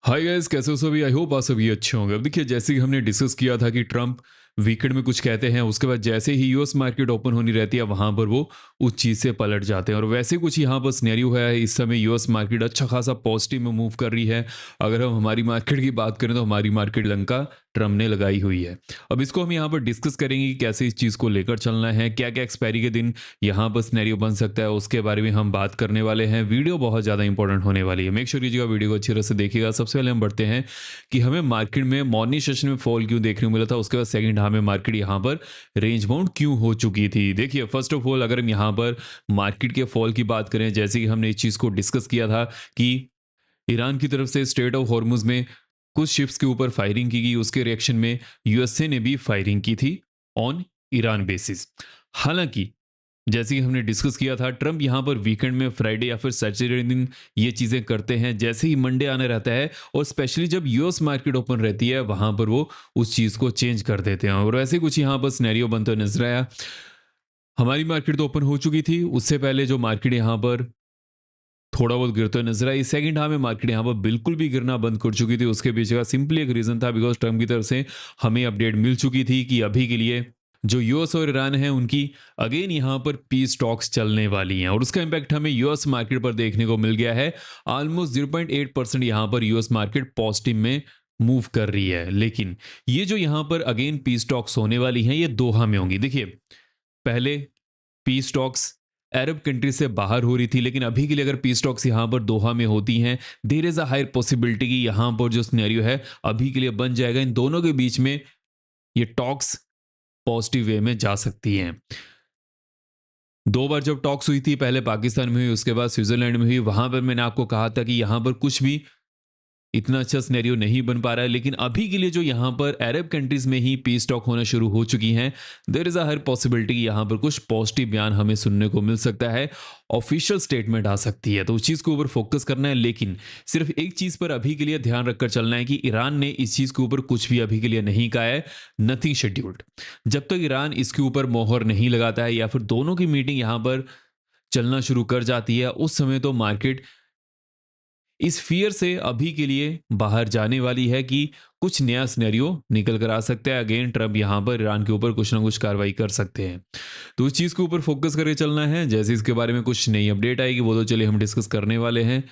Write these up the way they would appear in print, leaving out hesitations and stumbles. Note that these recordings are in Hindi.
हाय गाइस, कैसे हो सभी? आई होप आप सभी अच्छे होंगे। अब देखिए, जैसे कि हमने डिस्कस किया था कि ट्रम्प वीकेंड में कुछ कहते हैं, उसके बाद जैसे ही यूएस मार्केट ओपन होनी रहती है वहां पर वो उस चीज़ से पलट जाते हैं। और वैसे कुछ यहाँ पर सिनेरियो है। इस समय यूएस मार्केट अच्छा खासा पॉजिटिव में मूव कर रही है। अगर हम हमारी मार्केट की बात करें तो हमारी मार्केट लंका ट्रम्प ने लगाई हुई है। अब इसको हम यहाँ पर डिस्कस करेंगे कि कैसे इस चीज़ को लेकर चलना है, क्या क्या एक्सपायरी के दिन यहाँ पर सिनेरियो बन सकता है, उसके बारे में हम बात करने वाले हैं। वीडियो बहुत ज़्यादा इंपॉर्टेंट होने वाली है। मेक श्योर कीजिएगा वीडियो को अच्छी तरह से देखिएगा। सबसे पहले हम बढ़ते हैं कि हमें मार्केट में मॉर्निंग सेशन में फॉल क्यों देखने को मिला था। उसके बाद सेकंड हमें मार्केट यहाँ पर रेंज बाउंड क्यों हो चुकी थी। देखिए, फर्स्ट ऑफ ऑल अगर हम यहाँ पर मार्केट के फॉल की बात करें, जैसे कि हमने इस चीज़ को डिस्कस किया था कि ईरान की तरफ से स्ट्रेट ऑफ हॉर्मुज में कुछ शिप्स के ऊपर फायरिंग की गई। उसके रिएक्शन में यूएसए ने भी फायरिंग की थी ऑन ईरान बेसिस। हालांकि जैसे कि हमने डिस्कस किया था, ट्रम्प यहाँ पर वीकेंड में फ्राइडे या फिर सैटरडे दिन ये चीज़ें करते हैं। जैसे ही मंडे आने रहता है और स्पेशली जब यूएस मार्केट ओपन रहती है वहाँ पर वो उस चीज़ को चेंज कर देते हैं। और वैसे कुछ यहाँ पर सिनेरियो बनते हुए नजर आया। हमारी मार्केट तो ओपन हो चुकी थी, उससे पहले जो मार्केट यहाँ पर थोड़ा बहुत गिरते हुए नजर आई। सेकंड हाफ में मार्केट यहाँ पर बिल्कुल भी गिरना बंद कर चुकी थी। उसके पीछे का सिंपली एक रीजन था, बिकॉज ट्रम्प की तरफ से हमें अपडेट मिल चुकी थी कि अभी के लिए जो यूएस और ईरान है उनकी अगेन यहाँ पर पीस टॉक्स चलने वाली हैं। और उसका इंपैक्ट हमें यूएस मार्केट पर देखने को मिल गया है। ऑलमोस्ट 0.8% यहाँ पर यूएस मार्केट पॉजिटिव में मूव कर रही है। लेकिन ये जो यहाँ पर अगेन पीस टॉक्स होने वाली हैं ये दोहा में होंगी। देखिए, पहले पीस टॉक्स अरब कंट्री से बाहर हो रही थी, लेकिन अभी के लिए अगर पीस टॉक्स यहाँ पर दोहा में होती हैं, there is a higher possibility कि यहाँ पर जो सिनेरियो है अभी के लिए बन जाएगा। इन दोनों के बीच में ये टॉक्स पॉजिटिव वे में जा सकती हैं। दो बार जब टॉक्स हुई थी, पहले पाकिस्तान में हुई, उसके बाद स्विट्जरलैंड में हुई। वहां पर मैंने आपको कहा था कि यहां पर कुछ भी इतना अच्छा सिनेरियो नहीं बन पा रहा है। लेकिन अभी के लिए जो यहाँ पर अरब कंट्रीज में ही पीस टॉक होना शुरू हो चुकी हैं, there is a higher possibility कि यहाँ पर कुछ पॉजिटिव बयान हमें सुनने को मिल सकता है, ऑफिशियल स्टेटमेंट आ सकती है। तो उस चीज़ के ऊपर फोकस करना है। लेकिन सिर्फ एक चीज़ पर अभी के लिए ध्यान रखकर चलना है कि ईरान ने इस चीज़ के ऊपर कुछ भी अभी के लिए नहीं कहा है। Nothing scheduled. जब तक ईरान इसके ऊपर मोहर नहीं लगाता है या फिर दोनों की मीटिंग यहाँ पर चलना शुरू कर जाती है, उस समय तो मार्केट इस फियर से अभी के लिए बाहर जाने वाली है कि कुछ नया सिनेरियो निकल कर आ सकता है। अगेन ट्रम्प यहाँ पर ईरान के ऊपर कुछ ना कुछ कार्रवाई कर सकते हैं। तो उस चीज़ के ऊपर फोकस करके चलना है। जैसे इसके बारे में कुछ नई अपडेट आएगी वो तो चलिए हम डिस्कस करने वाले हैं।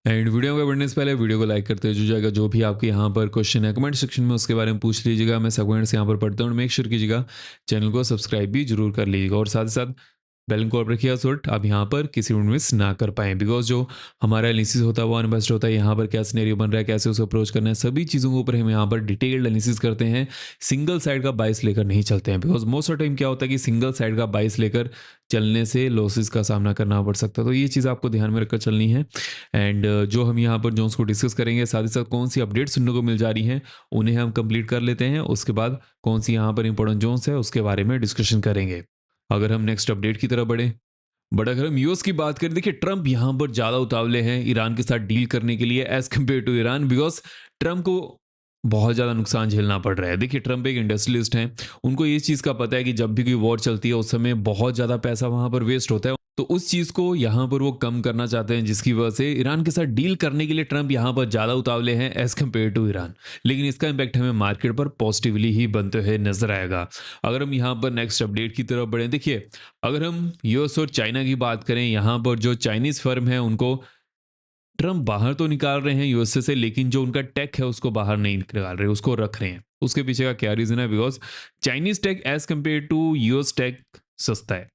एंड वीडियो को बढ़ने से पहले वीडियो को लाइक करते जो जाएगा। जो भी आपके यहाँ पर क्वेश्चन है कमेंट सेक्शन में उसके बारे में पूछ लीजिएगा। मैं सब कमेंट्स यहाँ पर पढ़ता हूँ। मेक श्योर कीजिएगा चैनल को सब्सक्राइब भी जरूर कर लीजिएगा और साथ ही साथ बेल को ऑन रखिएगा सो आप यहाँ पर किसी भी मिस ना कर पाएँ। बिकॉज जो हमारा एनालिसिस होता है वो अनबस्ट होता है। यहाँ पर क्या सिनेरियो बन रहा है, कैसे उसको अप्रोच करना है, सभी चीज़ों के ऊपर हम यहाँ पर डिटेल्ड एनालिसिस करते हैं। सिंगल साइड का बाइस लेकर नहीं चलते हैं। बिकॉज मोस्ट ऑफ टाइम क्या होता है कि सिंगल साइड का बाइस लेकर चलने से लॉसेस का सामना करना पड़ सकता है। तो ये चीज़ आपको ध्यान में रखकर चलनी है। एंड जो हम यहाँ पर जोन्स को डिस्कस करेंगे, साथ ही साथ कौन सी अपडेट सुनने को मिल जा रही हैं उन्हें हम कंप्लीट कर लेते हैं। उसके बाद कौन सी यहाँ पर इंपॉर्टेंट जोन्स है उसके बारे में डिस्कशन करेंगे। अगर हम नेक्स्ट अपडेट की तरफ बढ़े, बट अगर हम यूएस की बात करें, देखिए ट्रम्प यहाँ पर ज़्यादा उतावले हैं ईरान के साथ डील करने के लिए as compare to Iran. Because Trump को बहुत ज़्यादा नुकसान झेलना पड़ रहा है। देखिए, ट्रम्प एक इंडस्ट्रियलिस्ट हैं। उनको इस चीज़ का पता है कि जब भी कोई वॉर चलती है उस समय बहुत ज़्यादा पैसा वहाँ पर वेस्ट होता है। तो उस चीज़ को यहाँ पर वो कम करना चाहते हैं, जिसकी वजह से ईरान के साथ डील करने के लिए ट्रम्प यहाँ पर ज़्यादा उतावले हैं एज कम्पेयर टू ईरान। लेकिन इसका इम्पैक्ट हमें मार्केट पर पॉजिटिवली ही बनते हुए नजर आएगा। अगर हम यहाँ पर नेक्स्ट अपडेट की तरफ बढ़ें, देखिए अगर हम यूएस और चाइना की बात करें, यहाँ पर जो चाइनीज़ फर्म है उनको ट्रम्प बाहर तो निकाल रहे हैं यूएसए से, लेकिन जो उनका टेक है उसको बाहर नहीं निकाल रहे, उसको रख रहे हैं। उसके पीछे का क्या रीज़न है? Because Chinese tech as compare to US tech सस्ता है।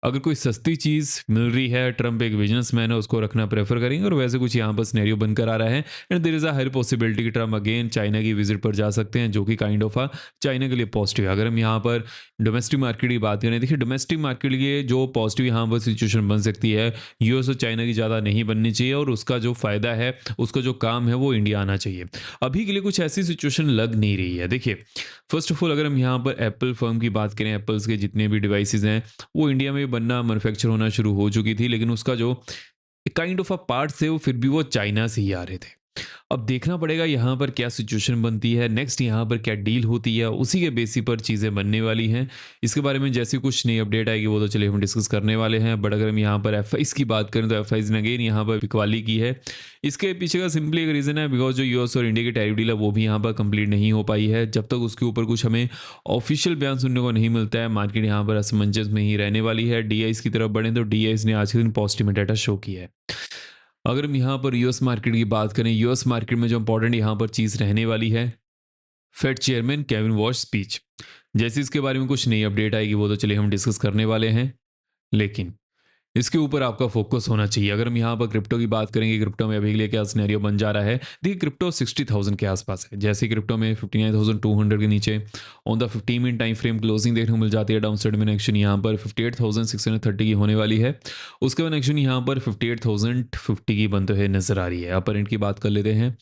अगर कोई सस्ती चीज़ मिल रही है, ट्रम्प एक बिजनेसमैन है, उसको रखना प्रेफर करेंगे। और वैसे कुछ यहाँ पर सिनेरियो बनकर आ रहा है। And there is a high possibility कि ट्रम्प अगेन चाइना की विजिट पर जा सकते हैं, जो कि काइंड ऑफ आ चाइना के लिए पॉजिटिव है। अगर हम यहाँ पर डोमेस्टिक मार्केट की बात करें, देखिए डोमेस्टिक मार्केट के लिए जो पॉजिटिव यहाँ पर सिचुएशन बन सकती है, यूएस और चाइना की ज़्यादा नहीं बननी चाहिए और उसका जो फ़ायदा है, उसका जो काम है वो इंडिया आना चाहिए। अभी के लिए कुछ ऐसी सिचुएशन लग नहीं रही है। देखिए, फर्स्ट ऑफ ऑल अगर हम यहाँ पर एप्पल फर्म की बात करें, एप्पल्स के जितने भी डिवाइसेज हैं वो इंडिया में बनना, मैन्युफैक्चर होना शुरू हो चुकी थी। लेकिन उसका जो काइंड ऑफ अ पार्ट थे वो फिर भी वो चाइना से ही आ रहे थे। अब देखना पड़ेगा यहाँ पर क्या सिचुएशन बनती है, नेक्स्ट यहाँ पर क्या डील होती है, उसी के बेसिस पर चीज़ें बनने वाली हैं। इसके बारे में जैसी कुछ नई अपडेट आएगी वो तो चलिए हम डिस्कस करने वाले हैं। बट अगर हम यहाँ पर एफआईज की बात करें तो एफआईज ने अगेन यहाँ पर बिकवाली की है। इसके पीछे का सिंपली एक रीज़न है, बिकॉज जो यूएस और इंडिया की टैरिफ डील है वो भी यहाँ पर कंप्लीट नहीं हो पाई है। जब तक उसके ऊपर कुछ हमें ऑफिशियल बयान सुनने को नहीं मिलता है, मार्केट यहाँ पर असमंजस में ही रहने वाली है। डीआईज की तरफ बढ़े तो डीआईज ने आज के दिन पॉजिटिव में डाटा शो किया है। अगर हम यहाँ पर यूएस मार्केट की बात करें, यूएस मार्केट में जो इंपॉर्टेंट यहाँ पर चीज़ रहने वाली है, Fed chairman Kevin wash speech. जैसे इसके बारे में कुछ नई अपडेट आएगी वो तो चलिए हम डिस्कस करने वाले हैं, लेकिन इसके ऊपर आपका फोकस होना चाहिए। अगर हम यहाँ पर क्रिप्टो की बात करेंगे, क्रिप्टो में अभी के लिए क्या सिनेरियो बन जा रहा है, देखिए क्रिप्टो 60,000 के आसपास है। जैसे क्रिप्टो में 59,200 के नीचे on the 15 minute time frame closing देखने को मिल जाती है। डाउन साइड में एक्शन यहाँ पर 58,630 की होने वाली है। उसके बाद एक्शन यहाँ पर 58,050 की बनते हुए नजर आ रही है। अपर एंड की बात कर लेते हैं,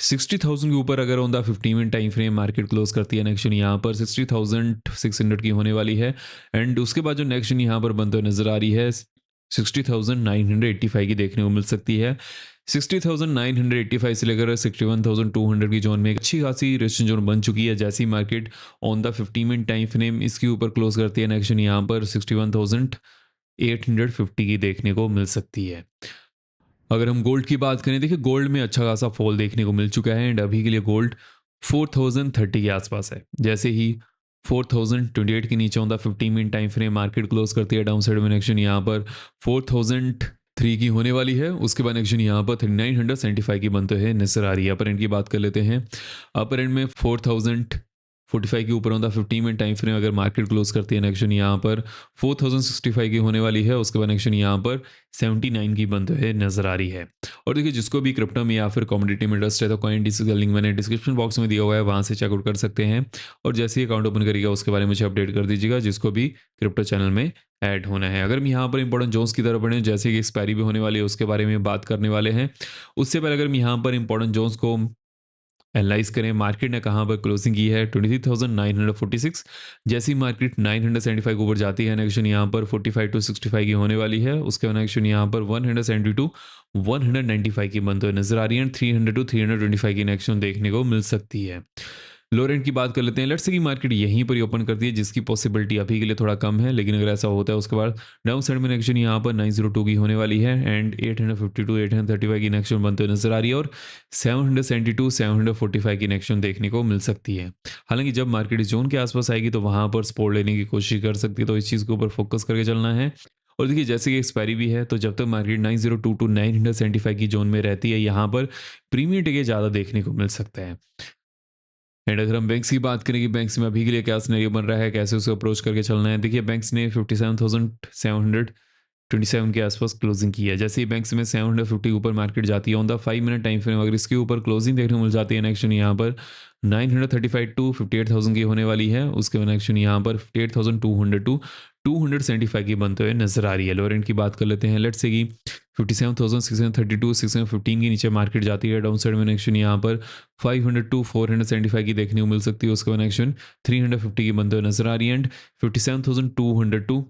60,000 के ऊपर अगर on the 15 minute time frame market close करती है, नेक्स्ट यहाँ पर 60,600 की होने वाली है। एंड उसके बाद जो नेक्स्ट यहाँ पर बनते हुए नजर आ रही है 60,985 की देखने को मिल सकती है। 60,985 से लेकर 61,200 की जोन में एक अच्छी खासी रेजिस्टेंस जोन बन चुकी है। जैसी market on the 15 minute time frame इसके ऊपर क्लोज करती है, नेक्स्ट यहाँ पर 61,850 की देखने को मिल सकती है। अगर हम गोल्ड की बात करें, देखिए गोल्ड में अच्छा खासा फॉल देखने को मिल चुका है एंड अभी के लिए गोल्ड 4,030 के आसपास है। जैसे ही 4,028 के नीचे on the 15 minute time frame market close करती है, डाउन साइड में एक्शन यहाँ पर 4,003 की होने वाली है। उसके बाद एक्शन यहाँ पर 3,975 की बनते हैं नजर आ रही है। अपर एंड की बात कर लेते हैं, अपर एंड में 4,045 के ऊपर on the 15 minute time frame अगर मार्केट क्लोज करती है, एक्शन यहाँ पर 4,065 की होने वाली है। उसके बाद एक्शन यहाँ पर 79 की बनते हुए नजर आ रही है। और देखिए जिसको भी क्रिप्टो में या फिर कमोडिटी में इंटरेस्ट है तो CoinDesk का लिंक मैंने डिस्क्रिप्शन बॉक्स में दिया हुआ है, वहाँ से चेकआउट कर सकते हैं। और जैसे ही अकाउंट ओपन करिएगा उसके बारे में मुझे अपडेट कर दीजिएगा, जिसको भी क्रिप्टो चैनल में ऐड होना है। अगर हम यहाँ पर इंपॉर्टेंट जोन्स की तरफ बढ़ें, जैसे कि एक्सपायरी भी होने वाली है उसके बारे में बात करने वाले हैं। उससे पहले अगर हम यहाँ पर इंपॉर्टेंट जोन्स को एनालाइज करें, मार्केट ने कहाँ पर क्लोजिंग की है 23,946। जैसी मार्केट 975 के ऊपर जाती है, एक्शन यहाँ पर 45 to 65 की होने वाली है। उसके बाद एक्शन यहाँ पर 172 195 की बनते हुए नजर आ रही है। 300 to 325 की एक्शन देखने को मिल सकती है। लो रेंट की बात कर लेते हैं, लेट्स से कि मार्केट यहीं पर ही ओपन करती है, जिसकी पॉसिबिलिटी अभी के लिए थोड़ा कम है, लेकिन अगर ऐसा होता है उसके बाद डाउन साइड में एक्शन यहाँ पर 902 की होने वाली है एंड 852 835 की एक्शन बनते हुए नजर आ रही है और 772 745 की एक्शन देखने को मिल सकती है। हालांकि जब मार्केट इस जोन के आसपास आएगी तो वहां पर सपोर्ट लेने की कोशिश कर सकती है, तो इस चीज़ के ऊपर फोकस करके चलना है। और देखिए जैसे कि एक्सपायरी भी है, तो जब तक मार्केट 902 to 975 की जोन में रहती है, यहाँ पर प्रीमियम टिके ज़्यादा देखने को मिल सकता है। एंड अगर हम बैंक्स की बात करें कि बैंक्स में अभी के लिए क्या सिनेरियो बन रहा है, कैसे उसे अप्रोच करके चलना है, देखिए बैंक्स ने 57,727 के आसपास क्लोजिंग की है। जैसे ही बैंक्स में 750 के ऊपर मार्केट जाती है on the 5 minute time frame, अगर इसके ऊपर क्लोजिंग देखने को मिल जाती है, नेक्स्ट यहाँ पर 935 टू 58,000 की होने वाली है। उसके बाद नेक्स्ट यहाँ पर 58,200 टू 275 की बनते हुए नजर आ रही है। लोअर एंड की बात कर लेते हैं, लेट्स से कि 57,632 615 के नीचे मार्केट जाती है, डाउन साइड में एक्शन यहाँ पर 500 टू 475 की देखने को मिल सकती है। उसके बाद एक्शन 350 की बनते हुए नजर आ रही है एंड 57,200 टू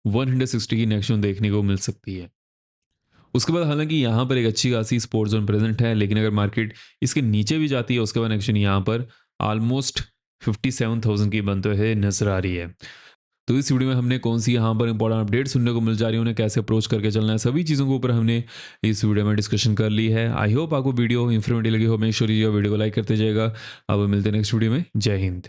160 की एक्शन देखने को मिल सकती है। उसके बाद हालांकि यहाँ पर एक अच्छी खासी स्पोर्ट जोन प्रेजेंट है, लेकिन अगर मार्केट इसके नीचे भी जाती है उसके बाद एक्शन यहाँ पर ऑलमोस्ट 57,000 की बनते हुए नजर आ रही है। तो इस वीडियो में हमने कौन सी यहाँ पर इंपॉर्टेंट अपडेट सुनने को मिल जा रही है, उन्हें कैसे अप्रोच करके चलना है, सभी चीज़ों के ऊपर हमने इस वीडियो में डिस्कशन कर ली है। आई होप आपको वीडियो इन्फॉर्मेटिव लगी हो। मेक श्योर वीडियो को लाइक करते जाएगा। अब मिलते हैं नेक्स्ट वीडियो में। जय हिंद।